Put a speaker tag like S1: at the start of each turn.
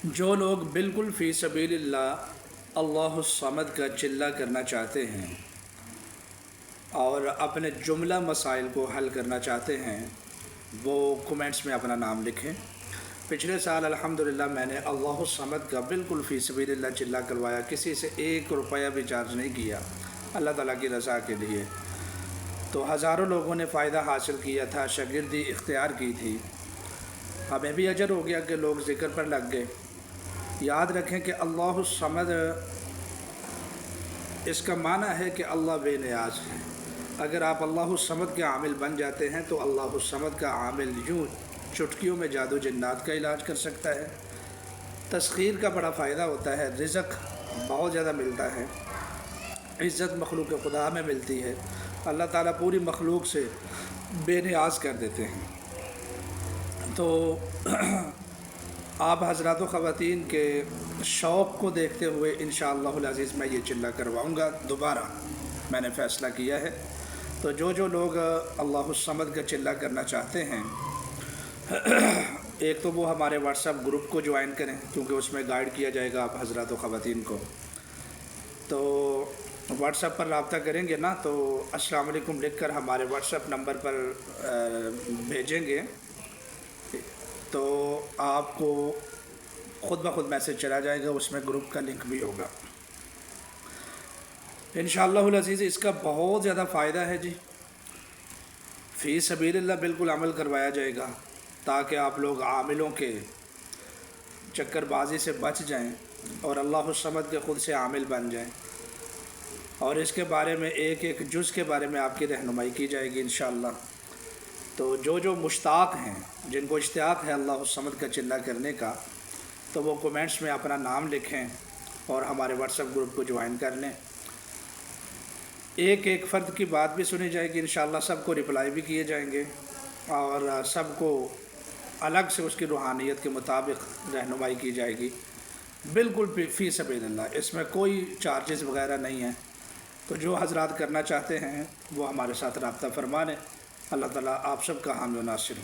S1: جو لوگ بالکل فی سبیل اللہ اللہ الصمد کا چلہ کرنا چاہتے ہیں اور اپنے جملہ مسائل کو حل کرنا چاہتے ہیں وہ کومنٹس میں اپنا نام لکھیں۔ پچھلے سال الحمدللہ میں نے اللہ الصمد کا بالکل فی سبیل اللہ چلہ کروایا، کسی سے 1 روپیہ بھی چارج نہیں کیا، اللہ تعالیٰ کی رضا کے لیے۔ تو ہزاروں لوگوں نے فائدہ حاصل کیا تھا، شاگردی اختیار کی تھی، ہمیں بھی اجر ہو گیا کہ لوگ ذکر پر لگ گئے۔ یاد رکھیں کہ اللہ الصمد اس کا معنی ہے کہ اللہ بے نیاز ہے۔ اگر آپ اللہ الصمد کے عامل بن جاتے ہیں تو اللہ الصمد کا عامل یوں چٹکیوں میں جادو جنات کا علاج کر سکتا ہے۔ تسخیر کا بڑا فائدہ ہوتا ہے، رزق بہت زیادہ ملتا ہے، عزت مخلوق خدا میں ملتی ہے، اللہ تعالیٰ پوری مخلوق سے بے نیاز کر دیتے ہیں۔ تو آپ حضرات و خواتین کے شوق کو دیکھتے ہوئے انشاءاللہ العزیز میں یہ چلہ کرواؤں گا دوبارہ، میں نے فیصلہ کیا ہے۔ تو جو لوگ اللہ الصمد کا چلہ کرنا چاہتے ہیں، ایک تو وہ ہمارے واٹس ایپ گروپ کو جوائن کریں، کیونکہ اس میں گائیڈ کیا جائے گا آپ حضرات و خواتین کو۔ تو واٹس ایپ پر رابطہ کریں گے نا تو السلام علیکم لکھ کر ہمارے واٹس ایپ نمبر پر بھیجیں گے تو آپ کو خود بخود میسج چلا جائے گا، اس میں گروپ کا لنک بھی ہوگا انشاءاللہ العزیز۔ اس کا بہت زیادہ فائدہ ہے جی، فی سبیل اللہ بالکل عمل کروایا جائے گا تاکہ آپ لوگ عاملوں کے چکر بازی سے بچ جائیں اور اللہ الصمد کے خود سے عامل بن جائیں، اور اس کے بارے میں ایک ایک جز کے بارے میں آپ کی رہنمائی کی جائے گی انشاءاللہ۔ تو جو مشتاق ہیں، جن کو اشتیاق ہے اللہ الصمد کا چلہ کرنے کا، تو وہ کومنٹس میں اپنا نام لکھیں اور ہمارے واٹس ایپ گروپ کو جوائن کر لیں۔ ایک ایک فرد کی بات بھی سنی جائے گی انشاءاللہ، سب کو رپلائی بھی کیے جائیں گے اور سب کو الگ سے اس کی روحانیت کے مطابق رہنمائی کی جائے گی، بالکل فی سبیل اللہ، اس میں کوئی چارجز وغیرہ نہیں ہیں۔ تو جو حضرات کرنا چاہتے ہیں وہ ہمارے ساتھ رابطہ فرما لیں۔ اللہ تعالیٰ آپ سب کا حامی و ناصر ہو۔